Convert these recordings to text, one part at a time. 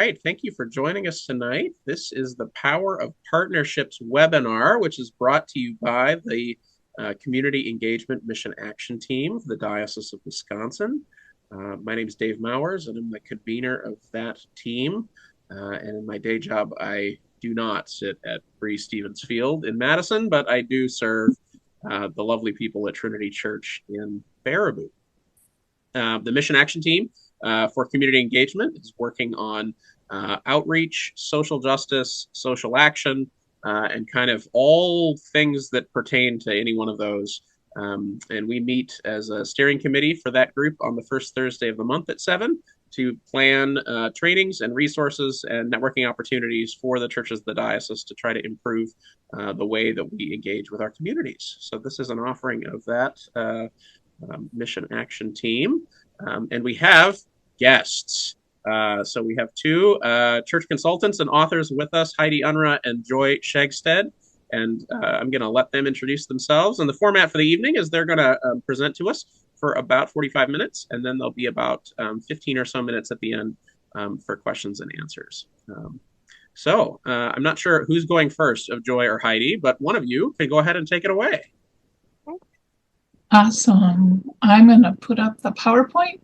right. Thank you for joining us tonight. This is the Power of Partnerships webinar, which is brought to you by the Community Engagement Mission Action Team of the Diocese of Wisconsin. My name is Dave Mowers, and I'm the convener of that team. And in my day job, I do not sit at Bree Stevens Field in Madison, but I do serve the lovely people at Trinity Church in Baraboo. The Mission Action Team for community engagement is working on outreach, social justice, social action, and kind of all things that pertain to any one of those. And we meet as a steering committee for that group on the first Thursday of the month at 7 to plan trainings and resources and networking opportunities for the churches of the diocese to try to improve the way that we engage with our communities. So this is an offering of that Mission Action Team. And we have guests. So we have two church consultants and authors with us, Heidi Unruh and Skjegstad. And I'm going to let them introduce themselves. And the format for the evening is they're going to present to us for about 45 minutes, and then there'll be about 15 or so minutes at the end for questions and answers. So I'm not sure who's going first, of Joy or Heidi, but one of you can go ahead and take it away. Awesome. I'm going to put up the PowerPoint.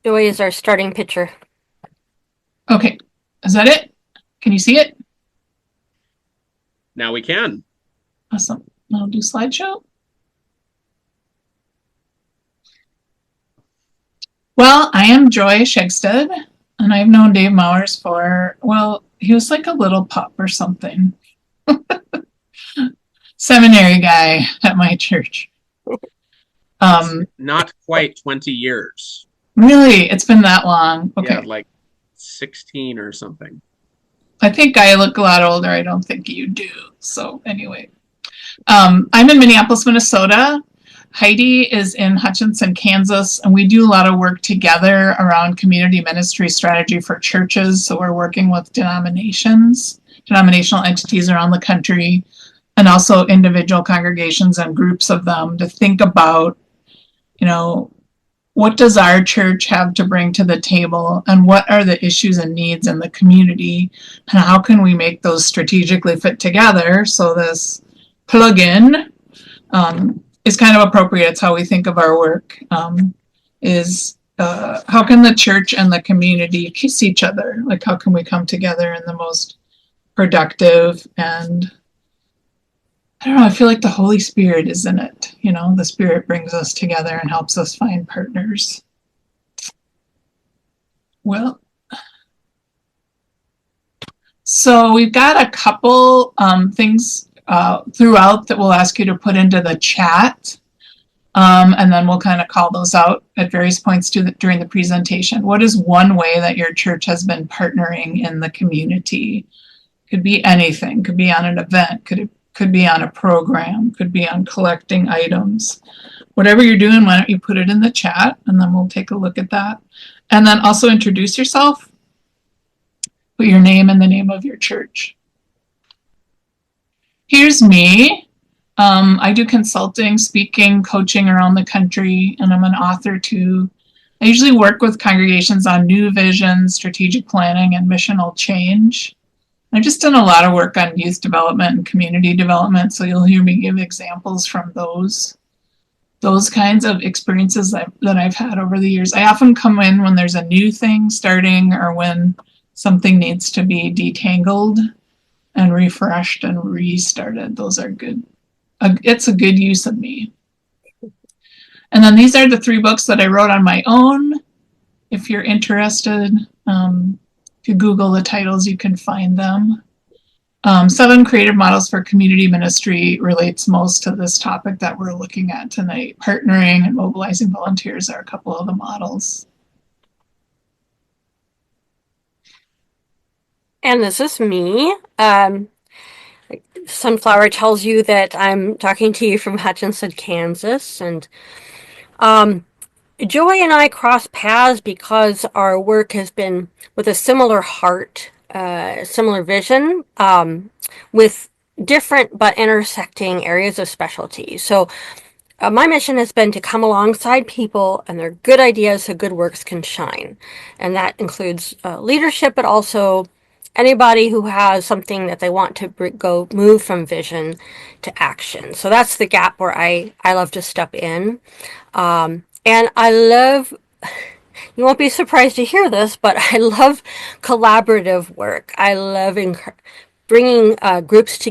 Joy is our starting picture. Okay. Is that it? Can you see it? Now we can. Awesome. I'll do slideshow. Well, I am Joy Skjegstad, and I've known Dave Mowers for, well, he was like a little pup or something. Seminary guy at my church. Not quite 20 years. Really? It's been that long? Okay. Yeah, like 16 or something. I think I look a lot older. I don't think you do. So anyway, I'm in Minneapolis, Minnesota. Heidi is in Hutchinson, Kansas, and we do a lot of work together around community ministry strategy for churches. So we're working with denominational entities around the country, and also individual congregations and groups of them to think about, what does our church have to bring to the table, and what are the issues and needs in the community, and how can we make those strategically fit together. So this plug-in is kind of appropriate. It's how we think of our work, is how can the church and the community kiss each other? Like, how can we come together in the most productive and, I don't know, I feel like the Holy Spirit is in it. The Spirit brings us together and helps us find partners. Well, so we've got a couple things throughout that we'll ask you to put into the chat. And then we'll kind of call those out at various points during the presentation. What is one way that your church has been partnering in the community? Could be anything. Could be on an event. Could be on a program, could be on collecting items. Whatever you're doing, why don't you put it in the chat, and then we'll take a look at that. And then also introduce yourself. Put your name and the name of your church. Here's me. I do consulting, speaking, coaching around the country, and I'm an author too. I usually work with congregations on new visions, strategic planning, and missional change. I've just done a lot of work on youth development and community development, so you'll hear me give examples from those kinds of experiences that I've had over the years. I often come in when there's a new thing starting or when something needs to be detangled and refreshed and restarted. Those are good. It's a good use of me. And then these are the 3 books that I wrote on my own. If you're interested, if you Google the titles, you can find them. 7 Creative Models for Community Ministry relates most to this topic that we're looking at tonight. Partnering and mobilizing volunteers are a couple of the models. And this is me. Sunflower tells you that I'm talking to you from Hutchinson, Kansas. And Joy and I cross paths because our work has been with a similar heart, similar vision, with different but intersecting areas of specialty. So my mission has been to come alongside people and their good ideas so good works can shine. And that includes leadership, but also anybody who has something that they want to go move from vision to action. So that's the gap where I love to step in. And I love, you won't be surprised to hear this, but I love collaborative work. I love bringing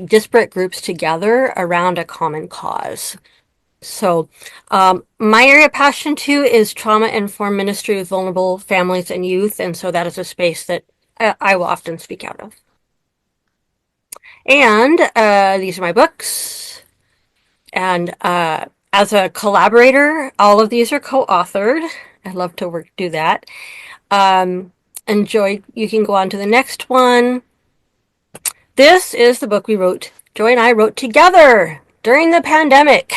disparate groups together around a common cause. So, my area of passion too is trauma-informed ministry with vulnerable families and youth, and so that is a space that I will often speak out of. And these are my books. And as a collaborator, all of these are co-authored. I love to do that. Joy, you can go on to the next one. This is the book Joy and I wrote together during the pandemic.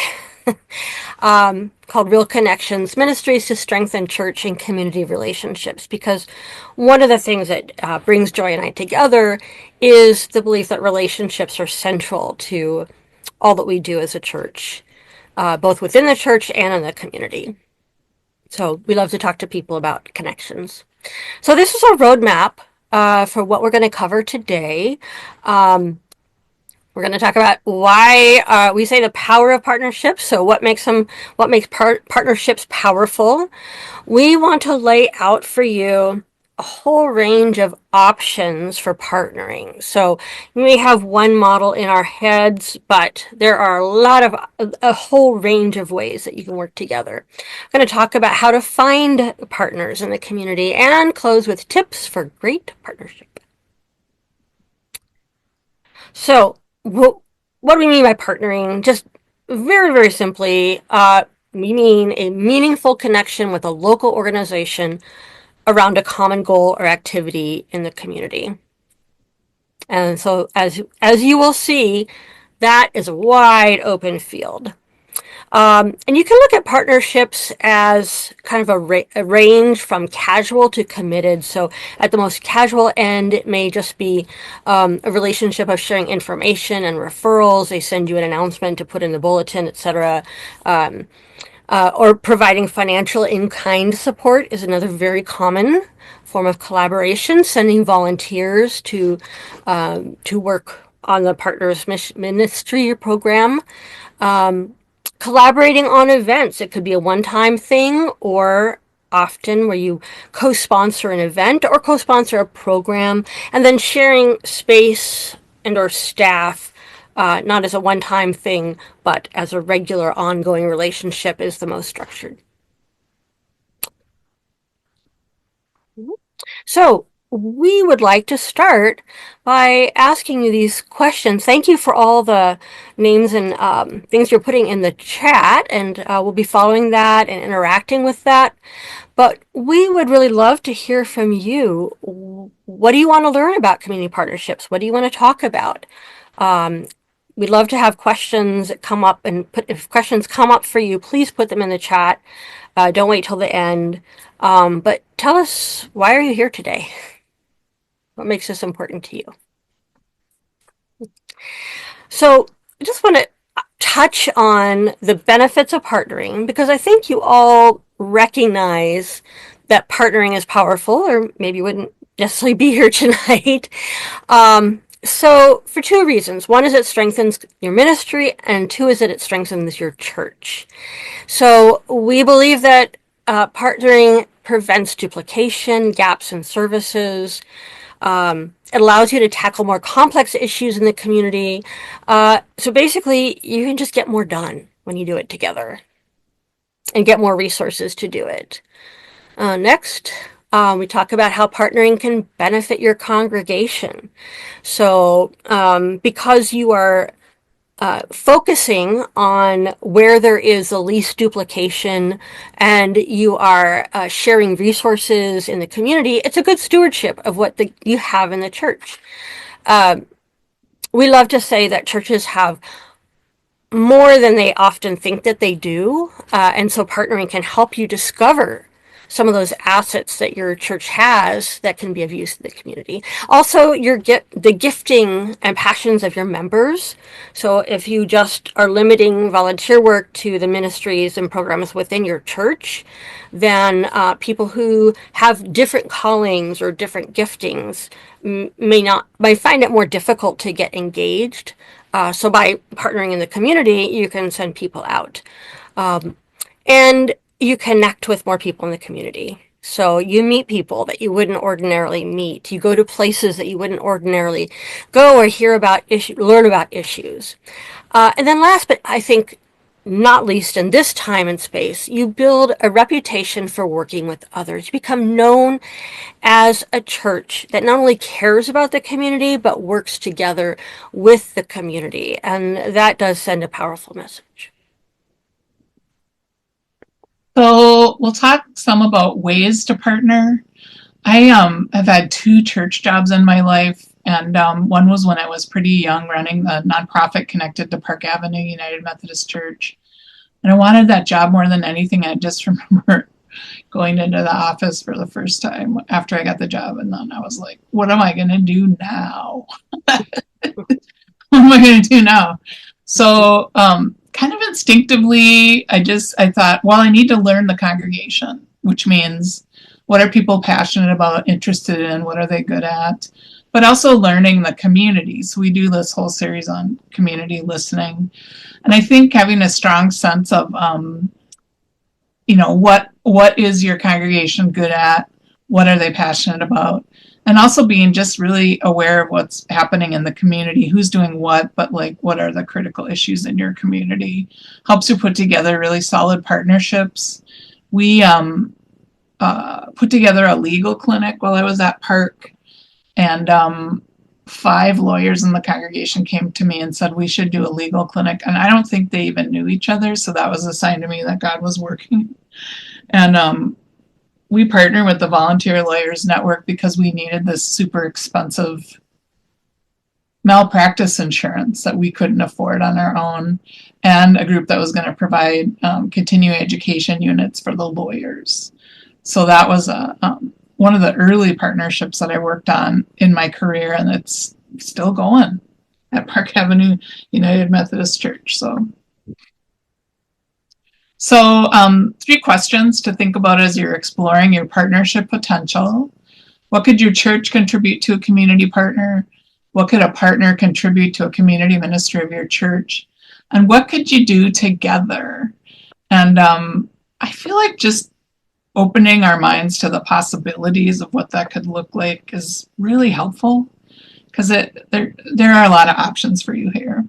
Called Real Connections, Ministries to Strengthen Church and Community Relationships, because one of the things that brings Joy and I together is the belief that relationships are central to all that we do as a church, both within the church and in the community. So we love to talk to people about connections. So this is our roadmap for what we're going to cover today. We're going to talk about why we say the power of partnerships. So what makes partnerships powerful? We want to lay out for you a whole range of options for partnering. So we may have one model in our heads, but there are a whole range of ways that you can work together. I'm going to talk about how to find partners in the community and close with tips for great partnership. So what do we mean by partnering? Just very, very simply, we mean a meaningful connection with a local organization around a common goal or activity in the community. And so as you will see, that is a wide open field. And you can look at partnerships as kind of a range from casual to committed. So at the most casual end, it may just be a relationship of sharing information and referrals. They send you an announcement to put in the bulletin, etc. Or providing financial in-kind support is another very common form of collaboration. Sending volunteers to work on the partner's ministry program. Collaborating on events. It could be a one-time thing, or often where you co-sponsor an event or co-sponsor a program, and then sharing space and or staff, not as a one-time thing, but as a regular ongoing relationship is the most structured. So we would like to start by asking you these questions. Thank you for all the names and things you're putting in the chat, and we'll be following that and interacting with that. But we would really love to hear from you. What do you want to learn about community partnerships? What do you want to talk about? We'd love to have questions come up, and if questions come up for you, please put them in the chat. Don't wait till the end. But tell us, why are you here today? What makes this important to you? So I just want to touch on the benefits of partnering, because I think you all recognize that partnering is powerful, or maybe you wouldn't necessarily be here tonight. So for two reasons. One is it strengthens your ministry, and two is that it strengthens your church. So we believe that partnering prevents duplication, gaps in services. It allows you to tackle more complex issues in the community. So basically, you can just get more done when you do it together and get more resources to do it. Next, we talk about how partnering can benefit your congregation. So because you are focusing on where there is the least duplication, and you are sharing resources in the community, it's a good stewardship of what you have in the church. We love to say that churches have more than they often think that they do, and so partnering can help you discover some of those assets that your church has that can be of use to the community. Also, the gifting and passions of your members. So if you just are limiting volunteer work to the ministries and programs within your church, then people who have different callings or different giftings may find it more difficult to get engaged. So by partnering in the community, you can send people out. And you connect with more people in the community. So you meet people that you wouldn't ordinarily meet. You go to places that you wouldn't ordinarily go or learn about issues. And then last, but I think not least in this time and space, you build a reputation for working with others. You become known as a church that not only cares about the community, but works together with the community. And that does send a powerful message. So we'll talk some about ways to partner. I have had 2 church jobs in my life, and one was when I was pretty young, running the nonprofit connected to Park Avenue United Methodist Church. And I wanted that job more than anything. I just remember going into the office for the first time after I got the job, and then I was like, what am I going to do now? What am I going to do now? So kind of instinctively, I thought, well, I need to learn the congregation, which means what are people passionate about, interested in, what are they good at, but also learning the community. So we do this whole series on community listening. And I think having a strong sense of, what is your congregation good at? What are they passionate about? And also being just really aware of what's happening in the community, who's doing what, but like what are the critical issues in your community, helps you put together really solid partnerships. We put together a legal clinic while I was at Park, and 5 lawyers in the congregation came to me and said we should do a legal clinic. And I don't think they even knew each other, so that was a sign to me that God was working. And we partnered with the Volunteer Lawyers Network because we needed this super expensive malpractice insurance that we couldn't afford on our own, and a group that was going to provide continuing education units for the lawyers. So that was one of the early partnerships that I worked on in my career, and it's still going at Park Avenue United Methodist Church. So 3 questions to think about as you're exploring your partnership potential. What could your church contribute to a community partner? What could a partner contribute to a community ministry of your church? And what could you do together? And I feel like just opening our minds to the possibilities of what that could look like is really helpful, because there are a lot of options for you here.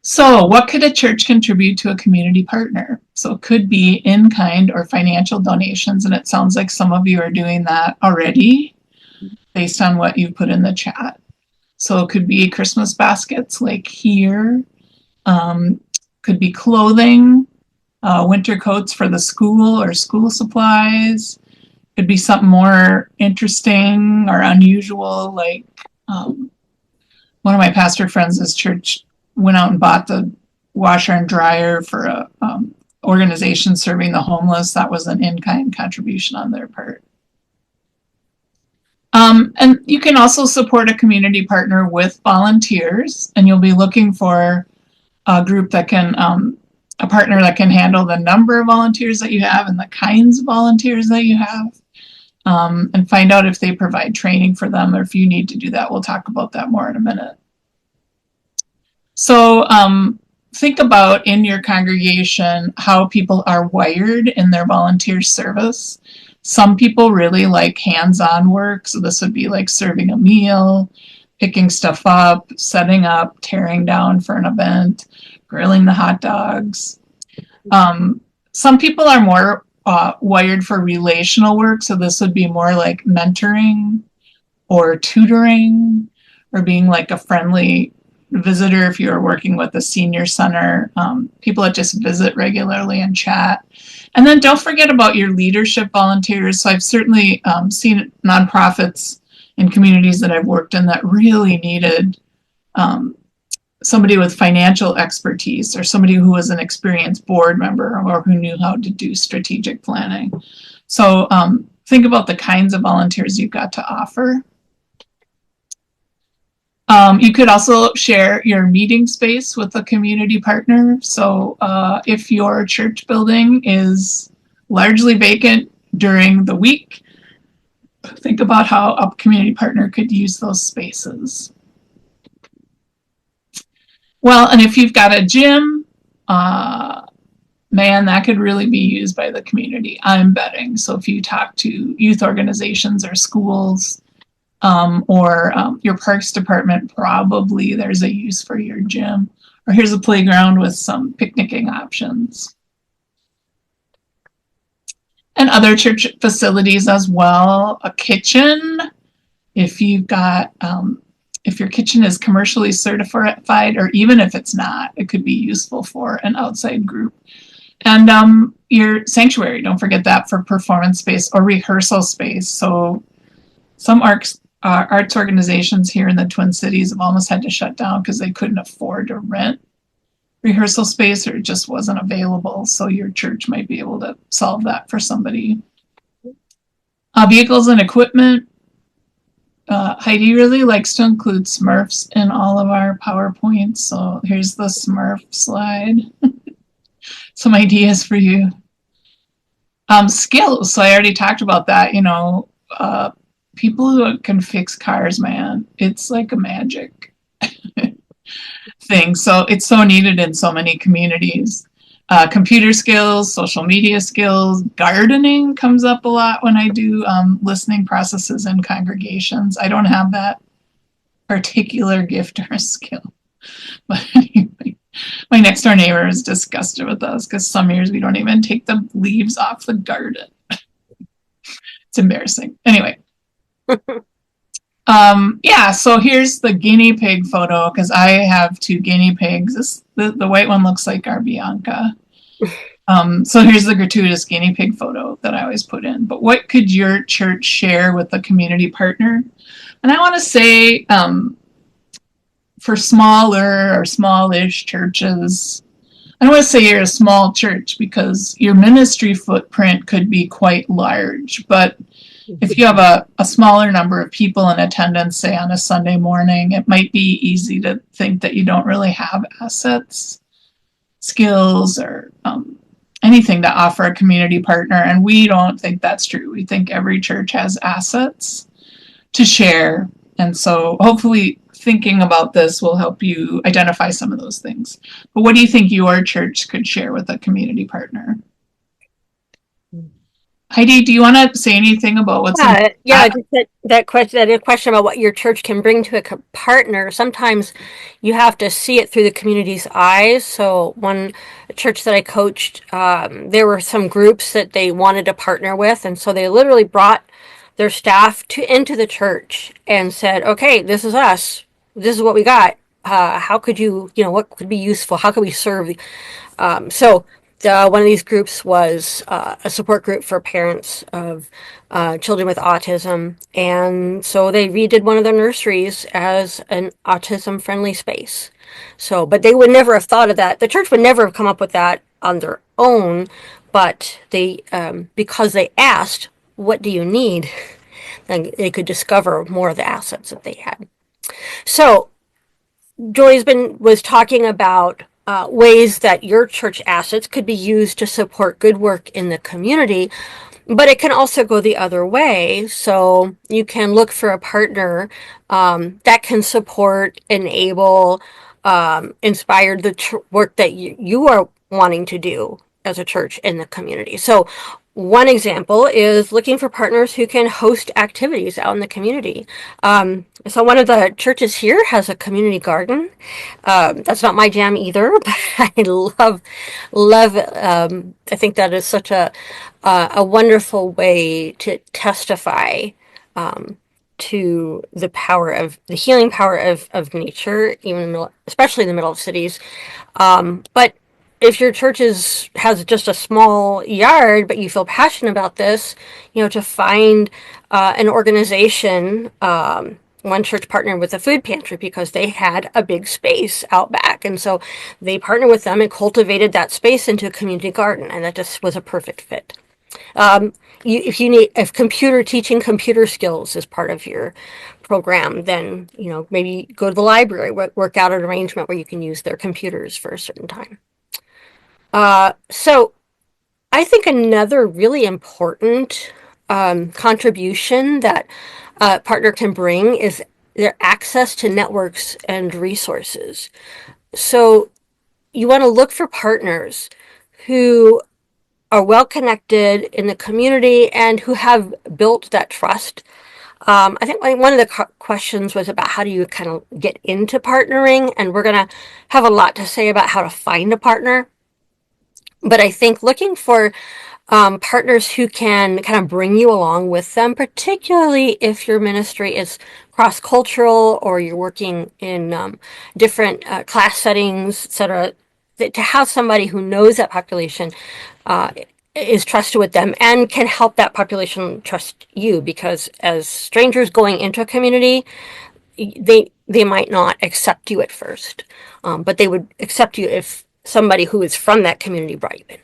So what could a church contribute to a community partner? So it could be in-kind or financial donations, and it sounds like some of you are doing that already based on what you put in the chat. So it could be Christmas baskets like here, could be clothing, winter coats for the school or school supplies. Could be something more interesting or unusual, like one of my pastor friends' church went out and bought the washer and dryer for a organization serving the homeless. That was an in-kind contribution on their part. And you can also support a community partner with volunteers, and you'll be looking for a group that can, a partner that can handle the number of volunteers that you have and the kinds of volunteers that you have, and find out if they provide training for them or if you need to do that. We'll talk about that more in a minute. So think about in your congregation how people are wired in their volunteer service. Some people really like hands-on work, so this would be like serving a meal, picking stuff up, setting up, tearing down for an event, grilling the hot dogs. Some people are more wired for relational work, so this would be more like mentoring or tutoring or being like a friendly visitor if you're working with a senior center, people that just visit regularly and chat. And then don't forget about your leadership volunteers. So I've certainly seen nonprofits in communities that I've worked in that really needed somebody with financial expertise or somebody who was an experienced board member or who knew how to do strategic planning. So think about the kinds of volunteers you've got to offer. You could also share your meeting space with a community partner. So if your church building is largely vacant during the week, think about how a community partner could use those spaces. Well, and if you've got a gym, man, that could really be used by the community, I'm betting. So if you talk to youth organizations or schools or your parks department, probably there's a use for your gym. Or here's a playground with some picnicking options. And other church facilities as well. A kitchen, if you've got if your kitchen is commercially certified, or even if it's not, it could be useful for an outside group. And your sanctuary, don't forget that, for performance space or rehearsal space. So some arts organizations here in the Twin Cities have almost had to shut down because they couldn't afford to rent rehearsal space, or it just wasn't available. So your church might be able to solve that for somebody. Vehicles and equipment. Heidi really likes to include Smurfs in all of our PowerPoints. So here's the Smurf slide. Some ideas for you. Skills. So I already talked about that. People who can fix cars, man, it's like a magic thing. So it's so needed in so many communities. Computer skills, social media skills, gardening comes up a lot when I do listening processes in congregations. I don't have that particular gift or skill. But anyway, my next door neighbor is disgusted with us because some years we don't even take the leaves off the garden. It's embarrassing. Anyway. Yeah, so here's the guinea pig photo because I have two guinea pigs. The white one looks like our Bianca. So here's the gratuitous guinea pig photo that I always put in. But what could your church share with a community partner? And I want to say for smaller or smallish churches, I don't want to say you're a small church because your ministry footprint could be quite large. But if you have a smaller number of people in attendance, say on a Sunday morning, it might be easy to think that you don't really have assets, skills, or anything to offer a community partner. And we don't think that's true. We think every church has assets to share. And so hopefully thinking about this will help you identify some of those things. But what do you think your church could share with a community partner? Heidi, do you want to say anything about what's that question about what your church can bring to a partner? Sometimes you have to see it through the community's eyes. So one church that I coached, there were some groups that they wanted to partner with, and so they literally brought their staff into the church and said, "Okay, this is us. This is what we got. How could what could be useful? How could we serve?" One of these groups was a support group for parents of children with autism. And so they redid one of their nurseries as an autism-friendly space. But they would never have thought of that. The church would never have come up with that on their own. But they, because they asked, "What do you need?" then they could discover more of the assets that they had. So Joy was talking about ways that your church assets could be used to support good work in the community, but it can also go the other way. So you can look for a partner that can support, enable, inspire the work that you are wanting to do as a church in the community. So one example is looking for partners who can host activities out in the community. So one of the churches here has a community garden. That's not my jam either, but I love it. I think that is such a wonderful way to testify to the healing power of nature, especially in the middle of cities. But if your church has just a small yard, but you feel passionate about this, to find an organization one church partnered with a food pantry because they had a big space out back. And so they partnered with them and cultivated that space into a community garden. And that just was a perfect fit. If teaching computer skills is part of your program, then, maybe go to the library, work out an arrangement where you can use their computers for a certain time. So I think another really important contribution that a partner can bring is their access to networks and resources. So you want to look for partners who are well connected in the community and who have built that trust. I think one of the questions was about how do you kind of get into partnering, and we're going to have a lot to say about how to find a partner. But I think looking for partners who can kind of bring you along with them, particularly if your ministry is cross-cultural or you're working in different class settings, etc., to have somebody who knows that population is trusted with them and can help that population trust you, because as strangers going into a community, they might not accept you at first, but they would accept you if somebody who is from that community brought you in.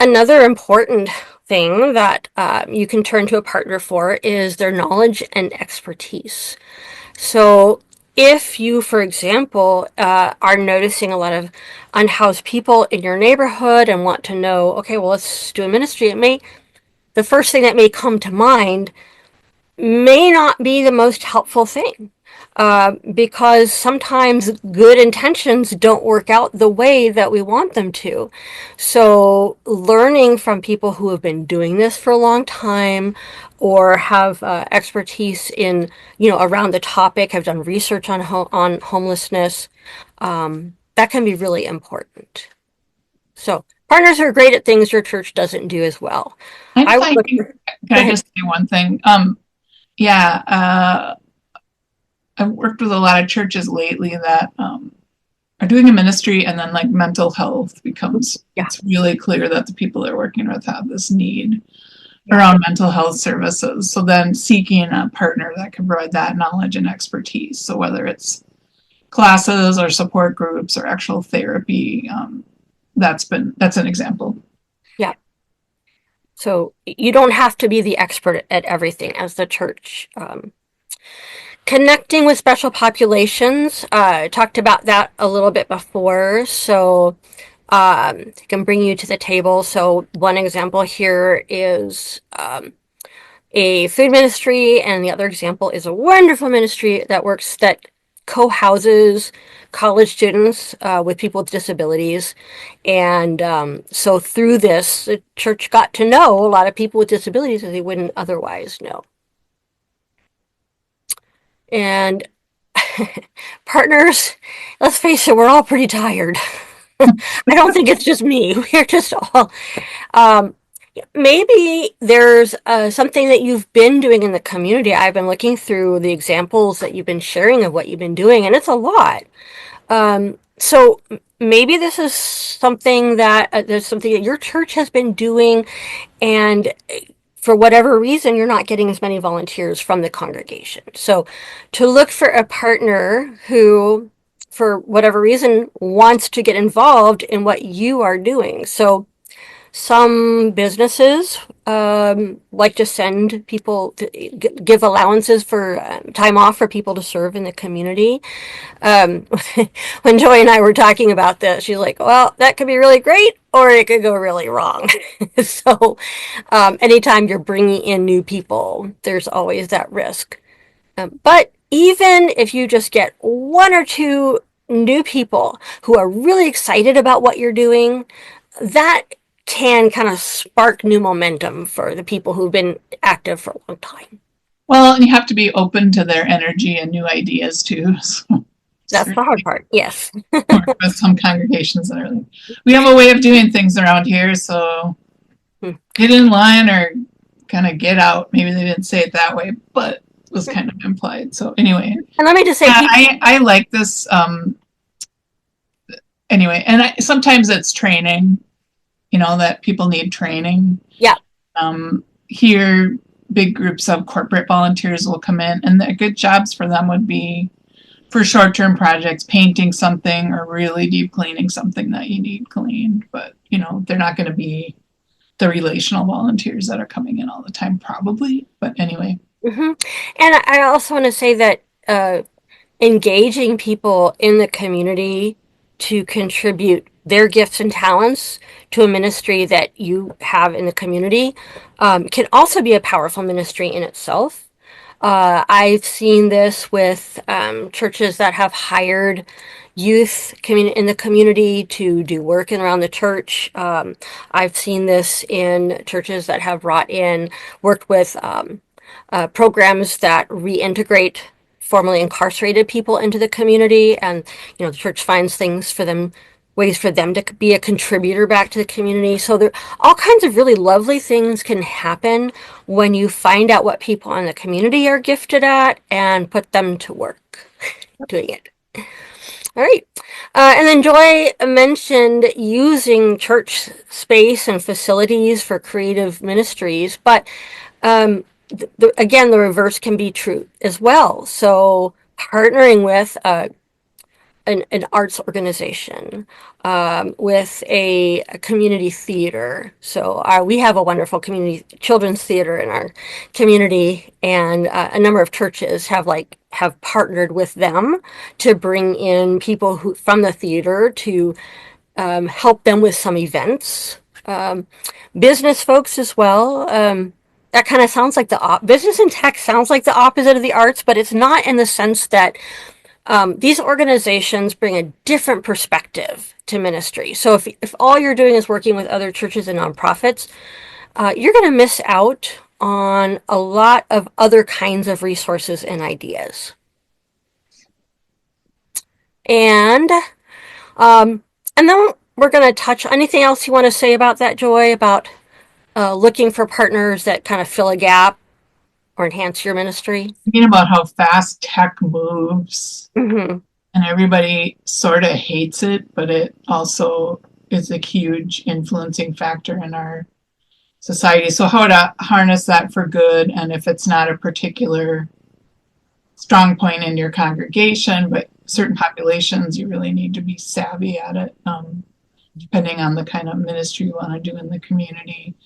Another important thing that you can turn to a partner for is their knowledge and expertise. So if you, for example, are noticing a lot of unhoused people in your neighborhood and want to know, okay, well, let's do a ministry, the first thing that may come to mind may not be the most helpful thing. Because sometimes good intentions don't work out the way that we want them to. So learning from people who have been doing this for a long time or have expertise in, around the topic, have done research on homelessness, that can be really important. So partners are great at things your church doesn't do as well. I'm finding, can I just say one thing? I've worked with a lot of churches lately that are doing a ministry, and then like mental health becomes, it's really clear that the people they're working with have this need around mental health services. So then seeking a partner that can provide that knowledge and expertise. So whether it's classes or support groups or actual therapy, that's an example. Yeah. So you don't have to be the expert at everything as the church. Connecting with special populations, I talked about that a little bit before, so it can bring you to the table. So one example here is a food ministry, and the other example is a wonderful ministry that co-houses college students with people with disabilities. And so through this, the church got to know a lot of people with disabilities that they wouldn't otherwise know. And partners, let's face it, we're all pretty tired. I don't think it's just me. We're just all. Maybe there's something that you've been doing in the community. I've been looking through the examples that you've been sharing of what you've been doing, and it's a lot. So maybe this is something that there's something that your church has been doing, and for whatever reason, you're not getting as many volunteers from the congregation. So to look for a partner who, for whatever reason, wants to get involved in what you are doing. So some businesses like to send people to give allowances for time off for people to serve in the community. When Joy and I were talking about this, she's like, well, that could be really great or it could go really wrong. So anytime you're bringing in new people, there's always that risk. But even if you just get one or two new people who are really excited about what you're doing, that can kind of spark new momentum for the people who've been active for a long time. Well, and you have to be open to their energy and new ideas too. So that's the hard part, yes. With some congregations that are like, we have a way of doing things around here, so get in line or kind of get out. Maybe they didn't say it that way, but it was kind of implied. So anyway. And let me just say, I like this. Anyway, and sometimes it's training. That people need training. Yeah. Here, big groups of corporate volunteers will come in, and the good jobs for them would be for short-term projects, painting something or really deep cleaning something that you need cleaned. But, they're not going to be the relational volunteers that are coming in all the time, probably. But anyway. And I also want to say that engaging people in the community to contribute their gifts and talents to a ministry that you have in the community can also be a powerful ministry in itself. I've seen this with churches that have hired youth in the community to do work around the church. I've seen this in churches that have worked with programs that reintegrate formerly incarcerated people into the community, and the church finds ways for them to be a contributor back to the community. So there all kinds of really lovely things can happen when you find out what people in the community are gifted at and put them to work doing it. All right. And then Joy mentioned using church space and facilities for creative ministries, but again, the reverse can be true as well. So partnering with an arts organization, with a community theater. So we have a wonderful community children's theater in our community, and a number of churches have partnered with them to bring in people from the theater to help them with some events. Business folks as well. That kind of sounds like business and tech sounds like the opposite of the arts, but it's not, in the sense that these organizations bring a different perspective to ministry. So if all you're doing is working with other churches and nonprofits, you're going to miss out on a lot of other kinds of resources and ideas. And then we're going to touch anything else you want to say about that, Joy, about looking for partners that kind of fill a gap or enhance your ministry? Thinking about how fast tech moves, Mm-hmm. and everybody sort of hates it, but it also is a huge influencing factor in our society. So how to harness that for good, and if it's not a particular strong point in your congregation, but certain populations, you really need to be savvy at it, depending on the kind of ministry you want to do in the community.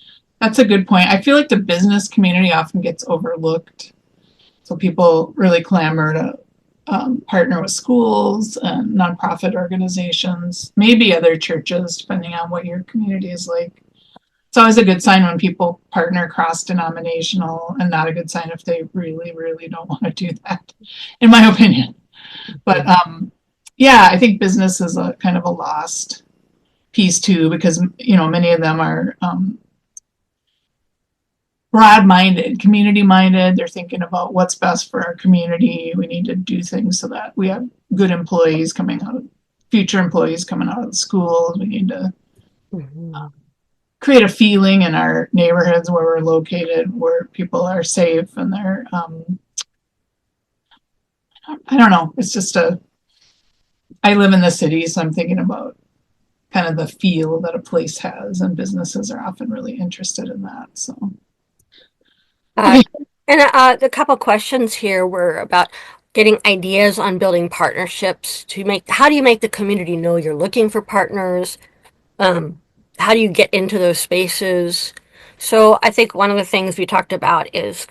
That's a good point. I feel like the business community often gets overlooked. So people really clamor to partner with schools and nonprofit organizations, maybe other churches, depending on what your community is like. It's always a good sign when people partner cross-denominational, and not a good sign if they really, really don't want to do that, in my opinion. But yeah, I think business is a kind of a lost piece too, because many of them are broad-minded, community-minded. They're thinking about what's best for our community. We need to do things so that we have good employees future employees coming out of the schools. We need to create a feeling in our neighborhoods where we're located, where people are safe and they're, I don't know. It's just I live in the city, so I'm thinking about kind of the feel that a place has, and businesses are often really interested in that. So. And a couple questions here were about getting ideas on building partnerships how do you make the community know you're looking for partners? How do you get into those spaces? So I think one of the things we talked about is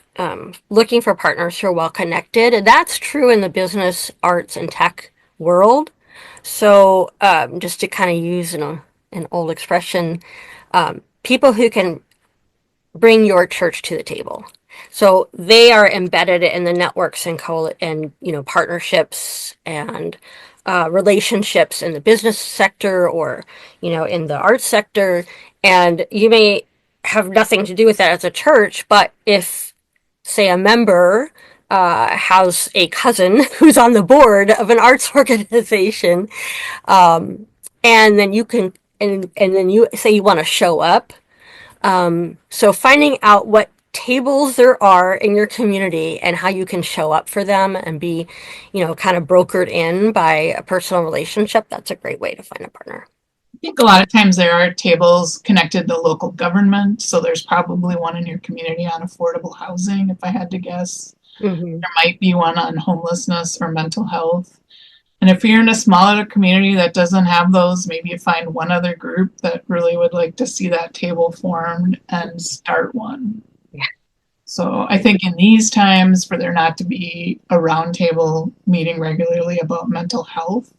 looking for partners who are well connected, and that's true in the business, arts, and tech world. So just to kind of use an old expression, people who can bring your church to the table. So they are embedded in the networks and partnerships and relationships in the business sector or in the arts sector, and you may have nothing to do with that as a church, but if, say, a member has a cousin who's on the board of an arts organization, and then you can and then you say you want to show up. So finding out what tables there are in your community and how you can show up for them and be, kind of brokered in by a personal relationship, that's a great way to find a partner. think a lot of times there are tables connected to local government, so there's probably one in your community on affordable housing, if I had to guess. Mm-hmm. There might be one on homelessness or mental health. And if you're in a smaller community that doesn't have those, maybe you find one other group that really would like to see that table formed and start one. Yeah. So I think in these times, for there not to be a roundtable meeting regularly about mental health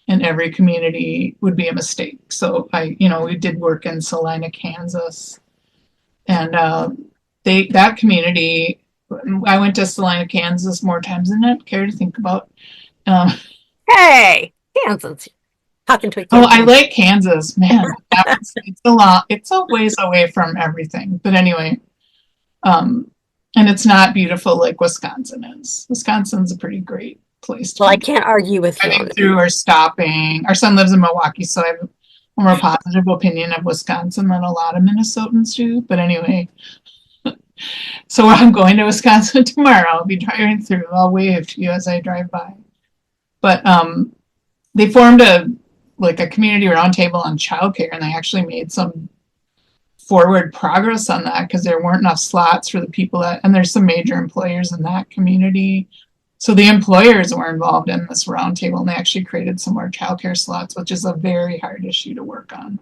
in every community would be a mistake. So we did work in Salina, Kansas, and that community. I went to Salina, Kansas more times than I'd care to think about. Um, Hey, Kansas. Talking to a Oh, kid. I like Kansas, man. It's a ways away from everything. But anyway, and it's not beautiful like Wisconsin is. Wisconsin's a pretty great place to Well, I be can't argue with you on driving that. through or stopping. Our son lives in Milwaukee, so I have a more positive opinion of Wisconsin than a lot of Minnesotans do. But anyway, so I'm going to Wisconsin tomorrow. I'll be driving through. I'll wave to you as I drive by. But they formed a community roundtable on childcare, and they actually made some forward progress on that because there weren't enough slots for the people and there's some major employers in that community. So the employers were involved in this roundtable, and they actually created some more childcare slots, which is a very hard issue to work on,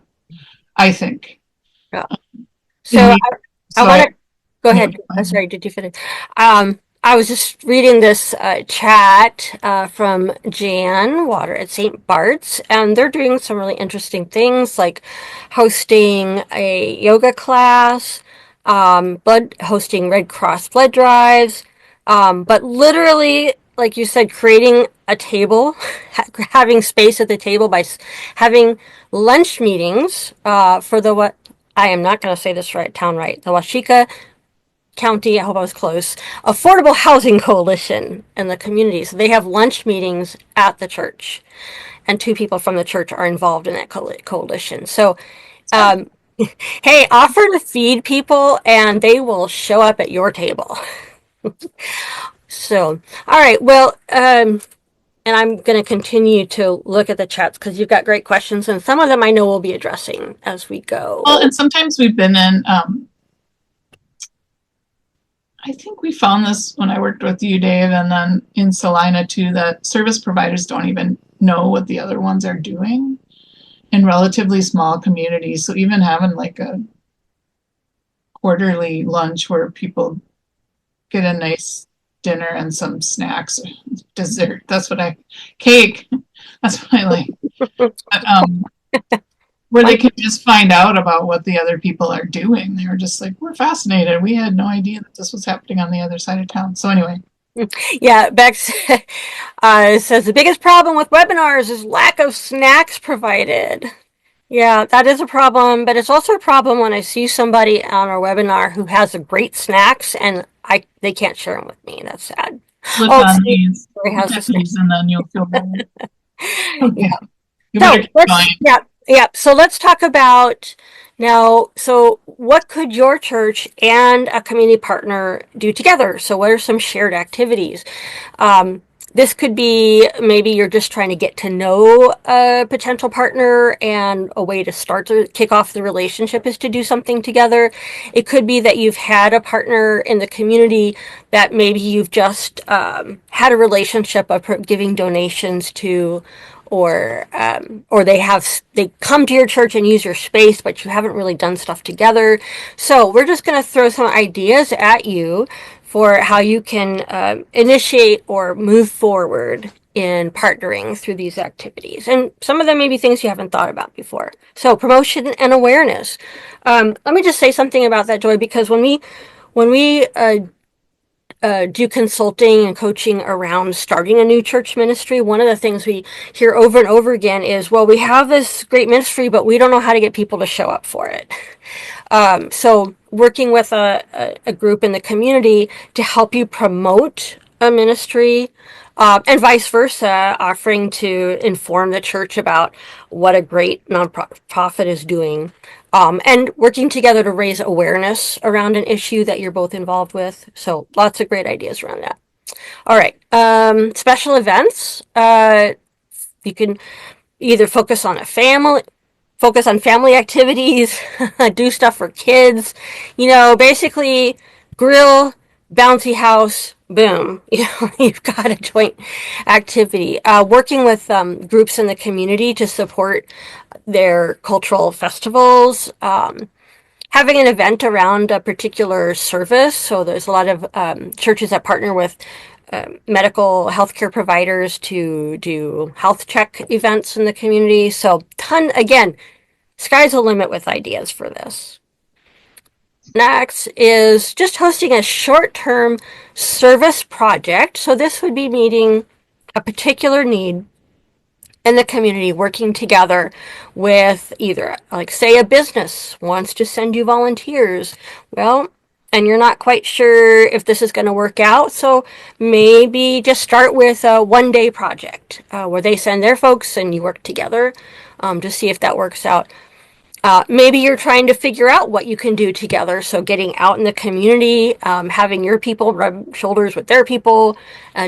I think. Yeah. So I want to go ahead. Yeah. Sorry, did you finish? I was just reading this chat from Jan Water at St. Bart's, and they're doing some really interesting things like hosting a yoga class, hosting Red Cross blood drives, but literally, like you said, creating a table, having space at the table by having lunch meetings for the what I am not going to say this right town right, the Washika County, I hope I was close, Affordable Housing Coalition in the community. So they have lunch meetings at the church, and 2 people from the church are involved in that coalition. So, hey, offer to feed people, and they will show up at your table. So, all right, well, and I'm going to continue to look at the chats because you've got great questions, and some of them I know we'll be addressing as we go. Well, and sometimes we've been in I think we found this when I worked with you, Dave, and then in Salina too, that service providers don't even know what the other ones are doing in relatively small communities. So even having like a quarterly lunch where people get a nice dinner and some snacks, dessert. Cake. That's what I like. But, where they can just find out about what the other people are doing. They were just like, we're fascinated. We had no idea that this was happening on the other side of town. So anyway. Yeah, Bex says the biggest problem with webinars is lack of snacks provided. Yeah, that is a problem, but it's also a problem when I see somebody on our webinar who has a great snacks and they can't share them with me. That's sad. Flip on these, and then you'll feel better. Okay. Yeah. Yeah, so let's talk about now. So, what could your church and a community partner do together? So, what are some shared activities? This could be maybe you're just trying to get to know a potential partner, and a way to start to kick off the relationship is to do something together. It could be that you've had a partner in the community that maybe you've just had a relationship of giving donations to, or they come to your church and use your space, but you haven't really done stuff together. So we're just going to throw some ideas at you for how you can initiate or move forward in partnering through these activities. And some of them may be things you haven't thought about before. So promotion and awareness. Let me just say something about that, Joy, because when we do consulting and coaching around starting a new church ministry, one of the things we hear over and over again is, well, we have this great ministry, but we don't know how to get people to show up for it. So working with a group in the community to help you promote a ministry, and vice versa, offering to inform the church about what a great nonprofit is doing, and working together to raise awareness around an issue that you're both involved with. So lots of great ideas around that. All right. Special events. You can either focus on a family focus on family activities, do stuff for kids, basically grill, bouncy house, boom. You've got a joint activity. Working with groups in the community to support their cultural festivals, having an event around a particular service. So there's a lot of churches that partner with medical healthcare providers to do health check events in the community. So again, sky's the limit with ideas for this. Next is just hosting a short-term service project. So this would be meeting a particular need in the community, working together with either, like, say, a business wants to send you volunteers. Well, and you're not quite sure if this is going to work out, so maybe just start with a one-day project where they send their folks and you work together to see if that works out. Maybe you're trying to figure out what you can do together. So getting out in the community, having your people rub shoulders with their people,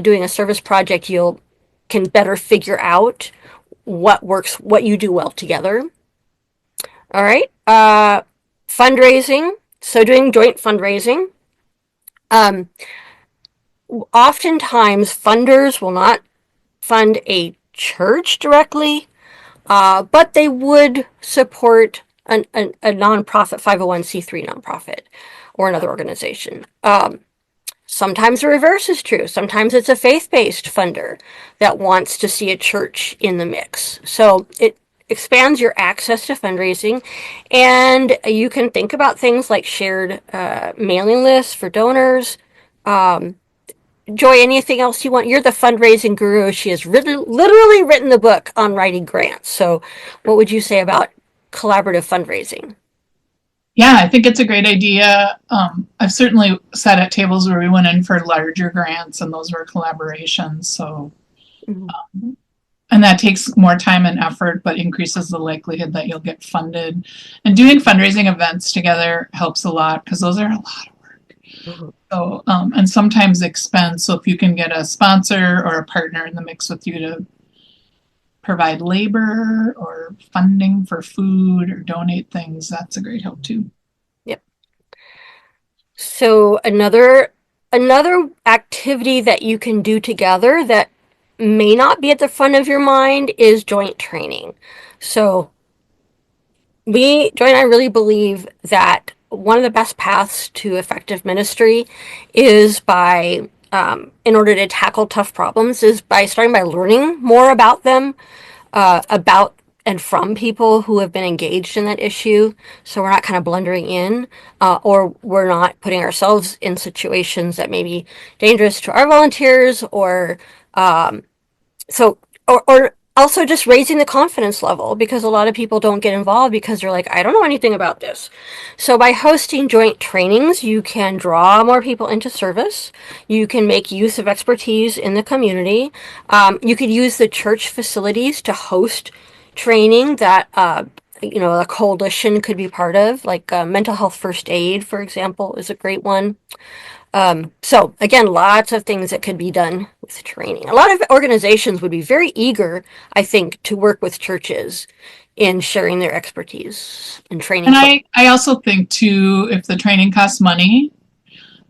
doing a service project, you can better figure out what works, what you do well together. All right. Fundraising. So doing joint fundraising. Oftentimes funders will not fund a church directly, but they would support a nonprofit, 501c3 nonprofit, or another organization. Sometimes the reverse is true. Sometimes it's a faith-based funder that wants to see a church in the mix. So it expands your access to fundraising, and you can think about things like shared mailing lists for donors. Joy, anything else you want? You're the fundraising guru. She has literally written the book on writing grants. So what would you say about collaborative fundraising? Yeah, I think it's a great idea. I've certainly sat at tables where we went in for larger grants, and those were collaborations. So, and that takes more time and effort, but increases the likelihood that you'll get funded. And doing fundraising events together helps a lot, because those are a lot of work. So, and sometimes expense. So if you can get a sponsor or a partner in the mix with you to provide labor or funding for food or donate things, that's a great help too. Yep. So another activity that you can do together that may not be at the front of your mind is joint training. So Joy and I really believe that one of the best paths to effective ministry is by, in order to tackle tough problems, is by starting by learning more about them, about and from people who have been engaged in that issue. So we're not kind of blundering in, or we're not putting ourselves in situations that may be dangerous to our volunteers, or or also just raising the confidence level, because a lot of people don't get involved because they're like, I don't know anything about this. So by hosting joint trainings, you can draw more people into service. You can make use of expertise in the community. You could use the church facilities to host training that a coalition could be part of, like mental health first aid, for example, is a great one. So again, lots of things that could be done with training. A lot of organizations would be very eager, I think, to work with churches in sharing their expertise and training. And I also think too, if the training costs money,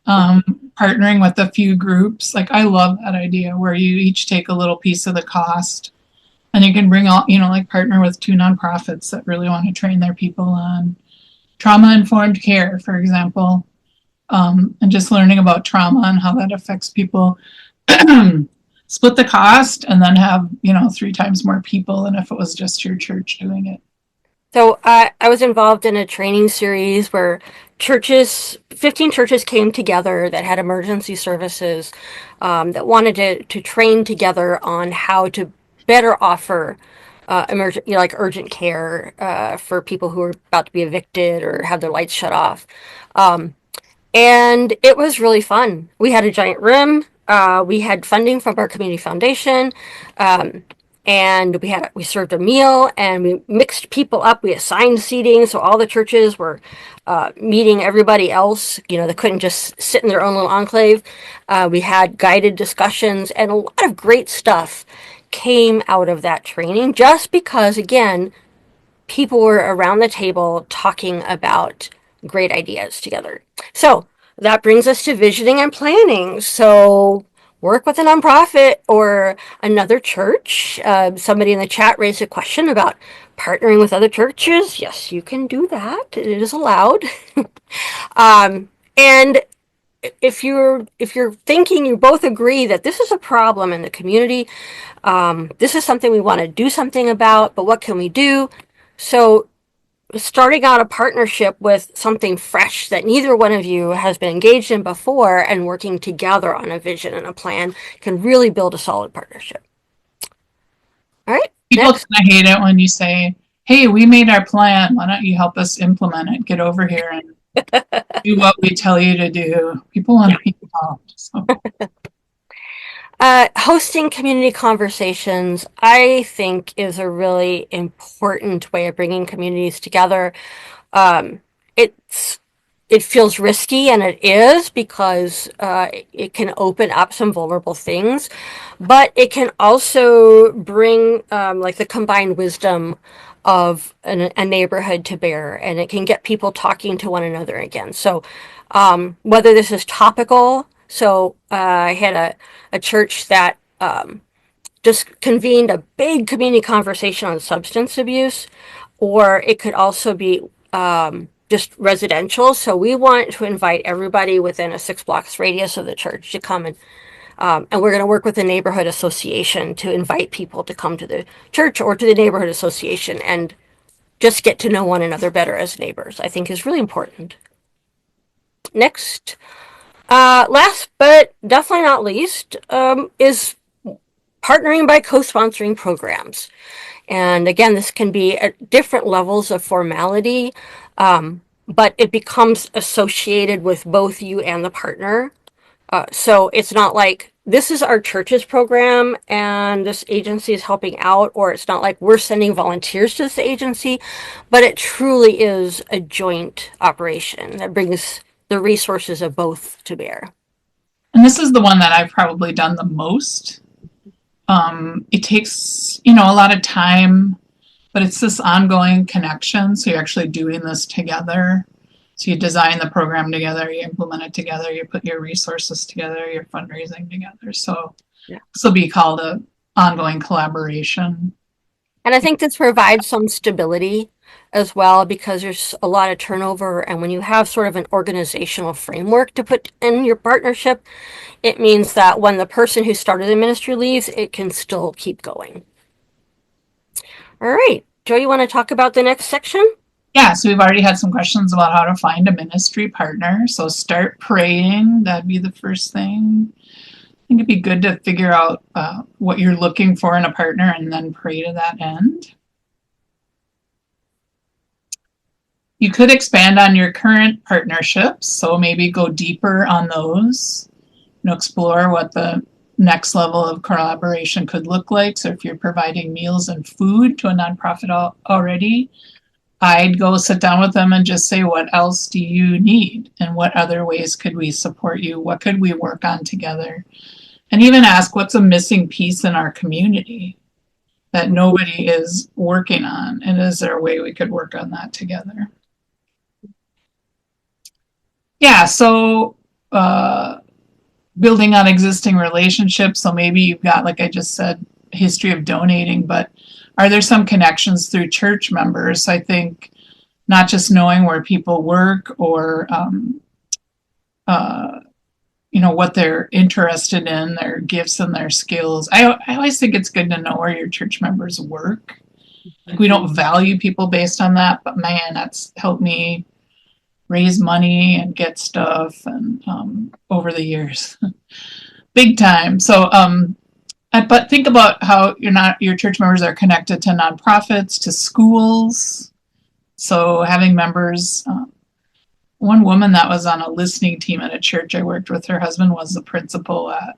partnering with a few groups, like I love that idea where you each take a little piece of the cost, and you can bring all, like partner with 2 nonprofits that really want to train their people on trauma-informed care, for example. And just learning about trauma and how that affects people. Split the cost and then have 3 times more people than if it was just your church doing it. So I was involved in a training series where 15 churches came together that had emergency services, that wanted to train together on how to better offer urgent care for people who are about to be evicted or have their lights shut off. And it was really fun. We had a giant room. We had funding from our community foundation. And we served a meal, and we mixed people up. We assigned seating, so all the churches were meeting everybody else. They couldn't just sit in their own little enclave. We had guided discussions, and a lot of great stuff came out of that training, just because, again, people were around the table talking about great ideas together. So that brings us to visioning and planning. So work with a nonprofit or another church. Somebody in the chat raised a question about partnering with other churches. Yes, you can do that. It is allowed. And if you're thinking you both agree that this is a problem in the community, this is something we want to do something about, but what can we do? So starting out a partnership with something fresh that neither one of you has been engaged in before and working together on a vision and a plan can really build a solid partnership. All right. People Next. kind of hate it when you say, hey, we made our plan. Why don't you help us implement it? Get over here and do what we tell you to do. People want to be involved. So. Hosting community conversations, I think, is a really important way of bringing communities together. It's it feels risky, and it is because it can open up some vulnerable things, but it can also bring like the combined wisdom of a neighborhood to bear, and it can get people talking to one another again. So whether this is topical, so I had a church that just convened a big community conversation on substance abuse, or it could also be just residential. So we want to invite everybody within a 6 blocks radius of the church to come, and we're going to work with the neighborhood association to invite people to come to the church or to the neighborhood association and just get to know one another better as neighbors. I think is really important. Next, last but definitely not least, is partnering by co-sponsoring programs. And again, this can be at different levels of formality, but it becomes associated with both you and the partner. So it's not like this is our church's program and this agency is helping out, or it's not like we're sending volunteers to this agency, but it truly is a joint operation that brings the resources of both to bear. And this is the one that I've probably done the most. It takes, a lot of time, but it's this ongoing connection. So you're actually doing this together. So you design the program together, you implement it together, you put your resources together, your fundraising together. So this will be called an ongoing collaboration. And I think this provides some stability as well, because there's a lot of turnover. And when you have sort of an organizational framework to put in your partnership, it means that when the person who started the ministry leaves, it can still keep going. All right. Joe, you want to talk about the next section? Yeah, so we've already had some questions about how to find a ministry partner. So start praying. That'd be the first thing. I think it'd be good to figure out what you're looking for in a partner and then pray to that end. You could expand on your current partnerships. So maybe go deeper on those. Explore what the next level of collaboration could look like. So if you're providing meals and food to a nonprofit already, I'd go sit down with them and just say, what else do you need? And what other ways could we support you? What could we work on together? And even ask, what's a missing piece in our community that nobody is working on? And is there a way we could work on that together? Yeah, so building on existing relationships. So maybe you've got, like I just said, history of donating, but are there some connections through church members? I think not just knowing where people work or, what they're interested in, their gifts and their skills. I always think it's good to know where your church members work. Like, we don't value people based on that, but man, that's helped me raise money and get stuff and over the years. Big time. So, but think about how your church members are connected to nonprofits, to schools. So having members, one woman that was on a listening team at a church I worked with, her husband was the principal at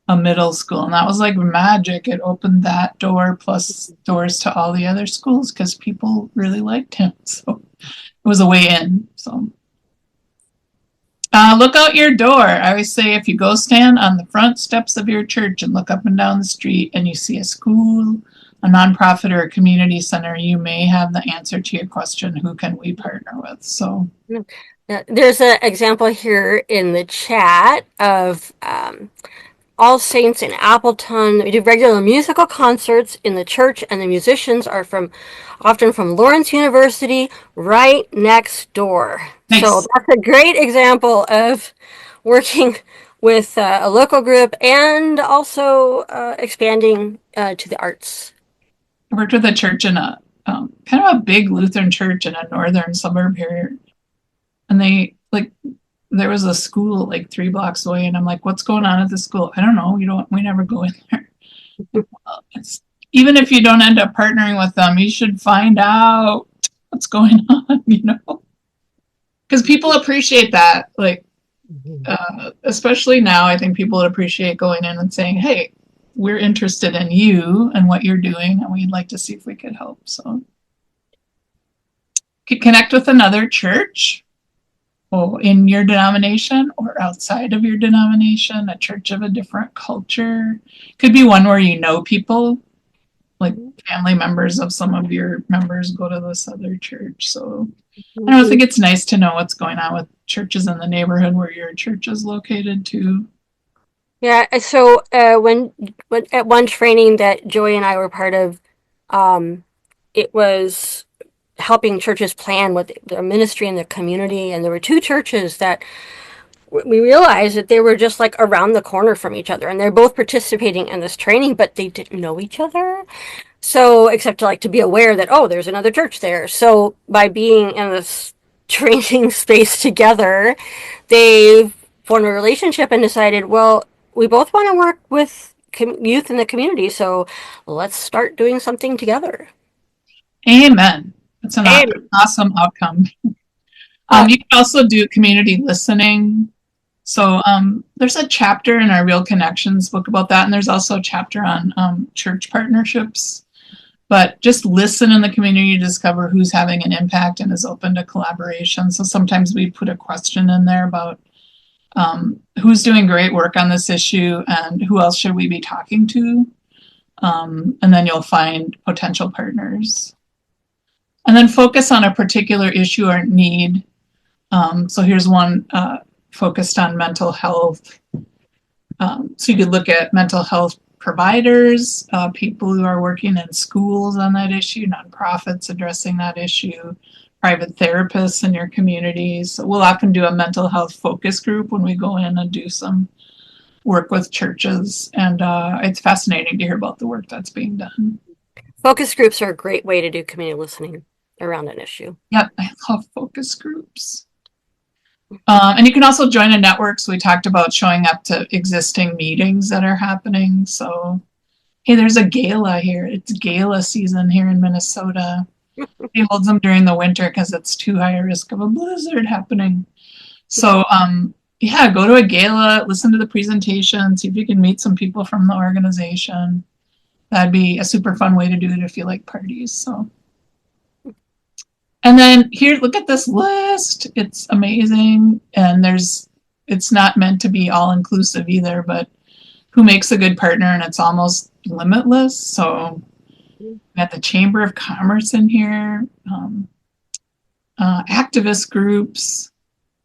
a middle school. And that was like magic. It opened that door plus doors to all the other schools because people really liked him. So it was a way in. So look out your door. I always say, if you go stand on the front steps of your church and look up and down the street and you see a school, a nonprofit or a community center, you may have the answer to your question, who can we partner with? So There's an example here in the chat of All Saints in Appleton. We do regular musical concerts in the church, and the musicians are often from Lawrence University, right next door. So nice. that's a great example of working with a local group and also expanding to the arts. I worked with a church in a kind of a big Lutheran church in a northern suburb here, and they like there was a school like 3 blocks away, and I'm like, what's going on at the school? I don't know. We never go in there. Well, even if you don't end up partnering with them, you should find out what's going on, because people appreciate that. Like, especially now, I think people would appreciate going in and saying, hey, we're interested in you and what you're doing, and we'd like to see if we could help. So, could connect with another church in your denomination or outside of your denomination, a church of a different culture. Could be one where you know people, like family members of some of your members go to this other church. So I don't think it's nice to know what's going on with churches in the neighborhood where your church is located too. Yeah, so when at one training that Joy and I were part of, it was helping churches plan with their ministry in the community, and there were two churches that we realized that they were just like around the corner from each other, and they're both participating in this training, but they didn't know each other. So, except to be aware that, oh, there's another church there. So, by being in this training space together, they formed a relationship and decided, well, we both want to work with youth in the community, so let's start doing something together. Amen. That's an awesome outcome. You can also do community listening. So there's a chapter in our Real Connections book about that, and there's also a chapter on church partnerships. But just listen in the community to discover who's having an impact and is open to collaboration. So sometimes we put a question in there about who's doing great work on this issue and who else should we be talking to. And then you'll find potential partners. And then focus on a particular issue or need. So here's one focused on mental health. So you could look at mental health providers, people who are working in schools on that issue, nonprofits addressing that issue, private therapists in your communities. So we'll often do a mental health focus group when we go in and do some work with churches. And it's fascinating to hear about the work that's being done. Focus groups are a great way to do community listening around an issue. Yep, I love focus groups. And you can also join a network. So we talked about showing up to existing meetings that are happening. So, hey, there's a gala here. It's gala season here in Minnesota. He holds them during the winter because it's too high a risk of a blizzard happening. So, yeah, go to a gala, listen to the presentation, see if you can meet some people from the organization. That'd be a super fun way to do it if you like parties. So. And then here, look at this list. It's amazing. And it's not meant to be all inclusive either, but who makes a good partner? And it's almost limitless. So we got the Chamber of Commerce in here, activist groups.